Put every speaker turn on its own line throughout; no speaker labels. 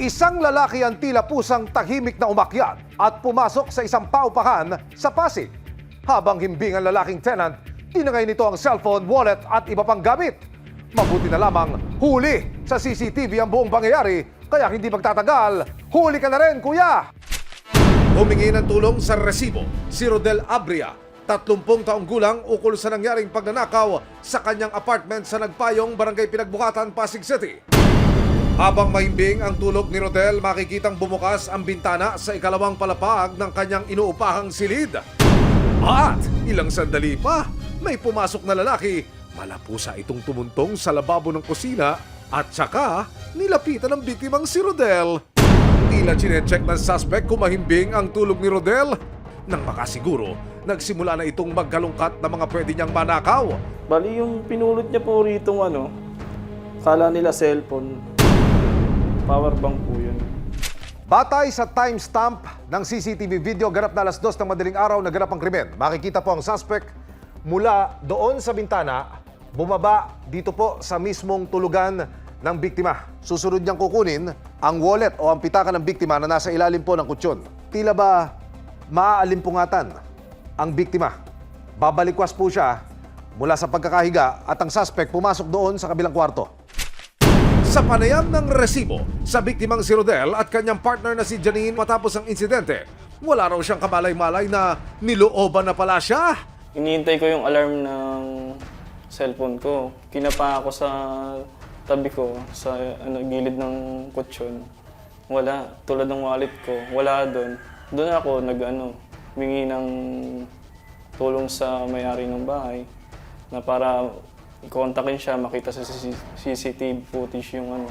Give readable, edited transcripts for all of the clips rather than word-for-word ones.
Isang lalaki ang tila pusang tahimik na umakyat at pumasok sa isang paupahan sa Pasig. Habang himbing ang lalaking tenant, tinangay nito ang cellphone, wallet at iba pang gamit. Mabuti na lamang huli sa CCTV ang buong pangyayari, kaya hindi magtatagal, huli ka na rin, kuya! Humingi ng tulong sa resibo si Rodel Abria, 30 taong gulang, ukol sa nangyaring pagnanakaw sa kanyang apartment sa Nagpayong, Barangay Pinagbukatan, Pasig City. Habang mahimbing ang tulog ni Rodel, makikitang bumukas ang bintana sa ikalawang palapag ng kanyang inuupahang silid. At ilang sandali pa, may pumasok na lalaki. Malapusa itong tumuntong sa lababo ng kusina at saka nilapitan ng biktimang si Rodel. Tila chinecheck ng suspect kung mahimbing ang tulog ni Rodel. Nang makasiguro, nagsimula na itong magkalungkat na mga pwede niyang manakaw.
Bali yung pinulot niya po rito kala nila cellphone. Power bank po yun.
Batay sa timestamp ng CCTV video, ganap na 2:00 ng madaling araw naganap ang krimen. Makikita po ang suspect mula doon sa bintana, bumaba dito po sa mismong tulugan ng biktima. Susunod niyang kukunin ang wallet o ang pitaka ng biktima na nasa ilalim po ng kutsyon. Tila ba maaalimpungatan ang biktima? Babalikwas po siya mula sa pagkakahiga at ang suspect pumasok doon sa kabilang kwarto. Sa panayam ng resibo sa biktimang si Rodel at kanyang partner na si Janine matapos ang insidente, wala raw siyang kamalay-malay na nilooban na pala siya.
Iniintay ko yung alarm ng cellphone ko. Kinapa ako sa tabi ko, sa gilid ng kutsyon. Wala. Tulad ng wallet ko, wala doon. Doon ako humingi ng tulong sa may-ari ng bahay na para kontakin siya, makita sa CCTV footage yung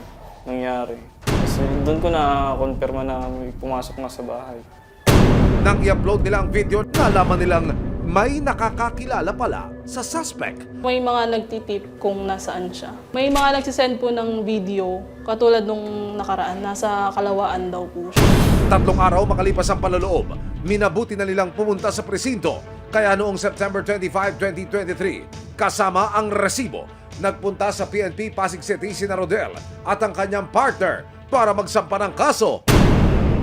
nangyari. Kasi doon ko na-confirma na may pumasok na sa bahay.
Nang i-upload nila ang video, nalaman nilang may nakakakilala pala sa suspect.
May mga nagtitip kung nasaan siya. May mga nagsisend po ng video, katulad nung nakaraan, nasa Kalawaan daw po siya.
3 araw makalipas ang panloloob, minabuti na nilang pumunta sa presinto. Kaya noong September 25, 2023, kasama ang resibo, nagpunta sa PNP Pasig City sina Rodel at ang kanyang partner para magsampa ng kaso.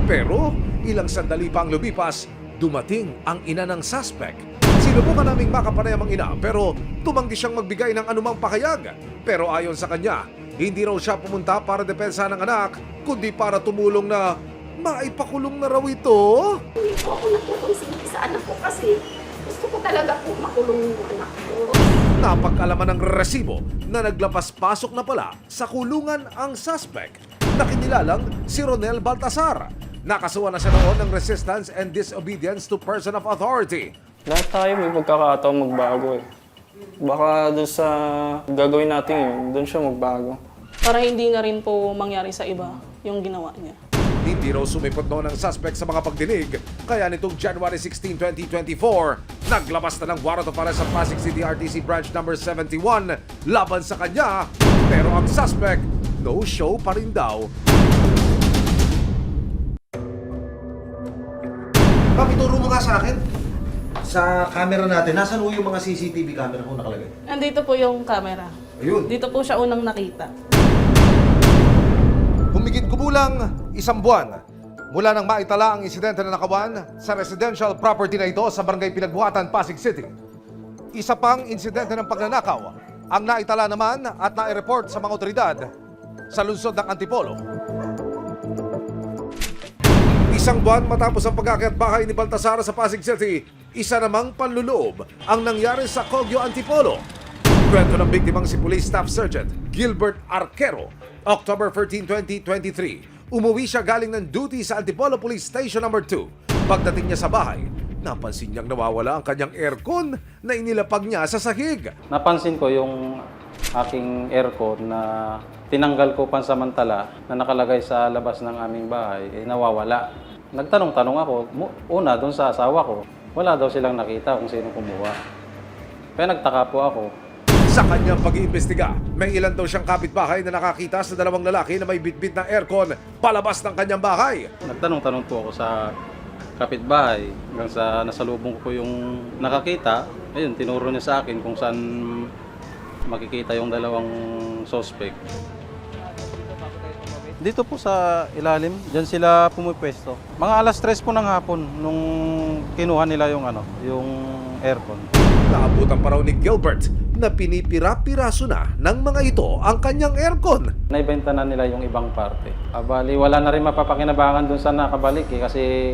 Pero ilang sandali pa ang lumipas, dumating ang ina ng suspect. Sinubukan naming makapanayam ang ina pero tumanggi siyang magbigay ng anumang pakayag. Pero ayon sa kanya, hindi raw siya pumunta para depensa ng anak, kundi para tumulong na maipakulong na raw ito.
Hindi po ako nagkukonsinti sa anak ko kasi gusto ko talaga po makulong yung anak ko.
Napag-alaman ng resibo na naglapas-pasok na pala sa kulungan ang suspect na kinilalang si Ronel Baltasar. Nakasuhan na siya noon ng resistance and disobedience to person of authority.
Lahat tayo may pagkakataong magbago . Baka doon sa gagawin natin doon siya magbago.
Para hindi na rin po mangyari sa iba yung ginawa niya.
Hindi raw sumipot noon ang suspect sa mga pagdinig, kaya nitong January 16, 2024, naglabas na ng warrant of arrest sa Pasig City RTC Branch number 71 laban sa kanya. Pero ang suspect, no show pa rin daw.
Pakituro mo nga sa akin. Sa camera natin, nasan po yung mga CCTV camera kung nakalagay?
Andito po yung camera.
Ayun.
Dito po siya unang nakita.
Humigit kumulang 1 buwan mula nang maitala ang insidente na nakawan sa residential property na ito sa Barangay Pinagbuhatan, Pasig City. Isa pang insidente ng pagnanakaw ang naitala naman at nai-report sa mga otoridad sa lungsod ng Antipolo. 1 buwan matapos ang pag-akyat bahay ni Baltasar sa Pasig City, isa namang panluloob ang nangyari sa Cogyo, Antipolo. Kwento ng biktimang si Police Staff Sergeant Gilbert Arquero. October 13, 2023, umuwi siya galing ng duty sa Antipolo Police Station No. 2. Pagdating niya sa bahay, napansin niyang nawawala ang kanyang aircon na inilapag niya sa sahig.
Napansin ko yung aking aircon na tinanggal ko pansamantala na nakalagay sa labas ng aming bahay, nawawala. Nagtanong-tanong ako, una doon sa asawa ko, wala daw silang nakita kung sino kumuha. Kaya nagtaka po ako.
Sa kanyang pag-iimbestiga, may ilan daw siyang kapitbahay na nakakita sa 2 lalaki na may bitbit na aircon palabas ng kanyang bahay.
Nagtanong-tanong po ako sa kapitbahay hanggang sa nasalubong ko yung nakakita. Ayun, tinuro niya sa akin kung saan makikita yung 2 suspect. Dito po sa ilalim, dyan sila pumipwesto. Mga alas 3 po ng hapon nung kinuha nila yung aircon.
Naabutan pa raw ni Gilbert na pinipira-piraso na ng mga ito ang kanyang aircon.
Naibenta na nila yung ibang parte. Bali, wala na rin mapapakinabangan dun sa nakabalik kasi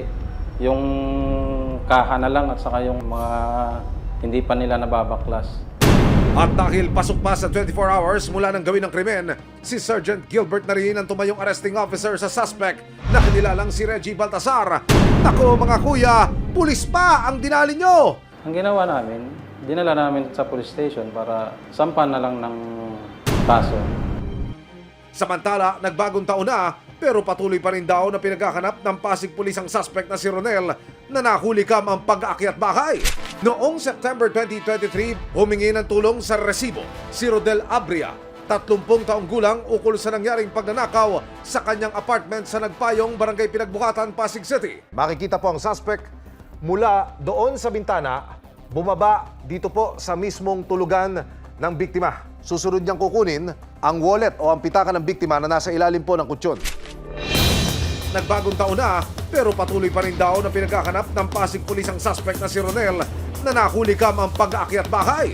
yung kaha na lang at saka yung mga hindi pa nila nababaklas.
At dahil pasok pa sa 24 hours mula nang gawin ng krimen, si Sergeant Gilbert na rin ang tumayong arresting officer sa suspect na kinilalang si Reggie Baltasar. Nako mga kuya, pulis pa ang dinali nyo!
Ang ginawa namin, dinala namin sa police station para sampan na lang ng kaso.
Samantala, nagbagong taon na pero patuloy pa rin daw na pinaghahanap ng Pasig Police ang suspect na si Ronel na nahuli kam ang pag-aakyat bahay. Noong September 2023, humingi ng tulong sa resibo si Rodel Abria, 30 taong gulang ukol sa nangyaring pagnanakaw sa kanyang apartment sa Nagpayong, Barangay Pinagbukatan, Pasig City. Makikita po ang suspect mula doon sa bintana, bumaba dito po sa mismong tulugan ng biktima. Susunod niyang kukunin ang wallet o ang pitaka ng biktima na nasa ilalim po ng kutsyon. Nagbagong taon na pero patuloy pa rin daw na pinaghahanap ng Pasig Police ang suspect na si Ronel na nahuli kam ang pag-aakyat bahay.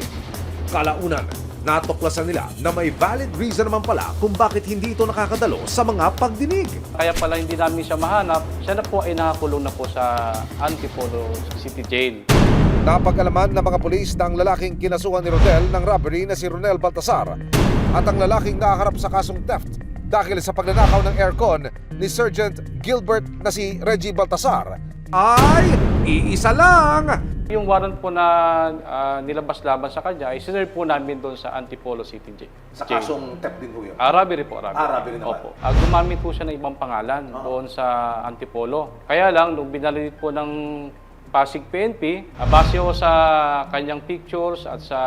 Kalaunan, natuklasan nila na may valid reason naman pala kung bakit hindi ito nakakadalo sa mga pagdinig.
Kaya pala hindi namin siya mahanap, siya na po ay nakakulong na po sa Antipolo City Jail.
Napag-alaman ng mga pulis na ang lalaking kinasuhan ni Rodel ng robbery na si Ronel Baltasar at ang lalaking nakaharap sa kasong theft dahil sa pagnanakaw ng aircon ni Sergeant Gilbert na si Reggie Baltasar ay iisa lang!
Yung warrant po na nilabas laban sa kanya ay sinerve po namin doon sa Antipolo City Jail.
Sa kasong theft din po yun.
Robbery po, robbery.
Robbery naman.
Opo. Gumamit po siya ng ibang pangalan doon sa Antipolo. Kaya lang, nung binalit po ng Pasig PNP, base ho sa kanyang pictures at sa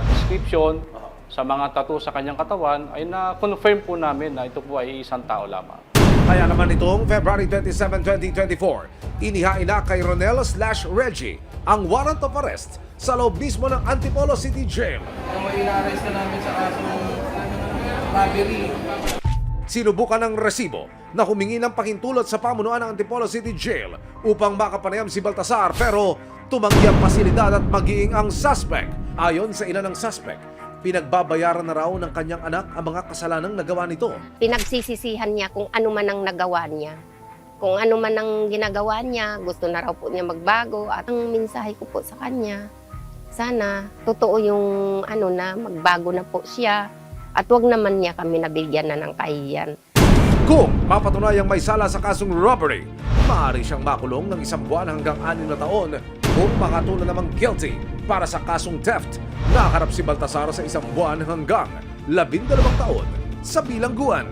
description, sa mga tattoo sa kanyang katawan, ay na-confirm po namin na ito po ay isang tao lamang.
Kaya naman itong February 27, 2024, inihain na kay Ronel/Reggie ang warrant of arrest sa loob mismo ng Antipolo City Jail.
Ina-arrest na namin sa kasong robbery.
Sinubukan ng resibo na humingi ng pakintulot sa pamunuan ng Antipolo City Jail upang makapanayam si Baltasar pero tumanggi ang pasilidad at maging ang suspect. Ayon sa ina ng suspect, pinagbabayaran na raw ng kanyang anak ang mga kasalanang nagawa nito.
Pinagsisisihan niya kung ano man ang nagawa niya. Kung ano man ang ginagawa niya, gusto na raw po niya magbago. At ang mensahe ko po sa kanya, sana totoo yung na magbago na po siya. At wag naman niya kami nabigyan na ng kahiyan.
Kung mapatunayang may sala sa kasong robbery, maaari siyang makulong ng 1 buwan hanggang 6 na taon. Kung makatulan namang guilty para sa kasong theft, nakaharap si Baltasar sa 1 buwan hanggang 12 taon sa bilangguan.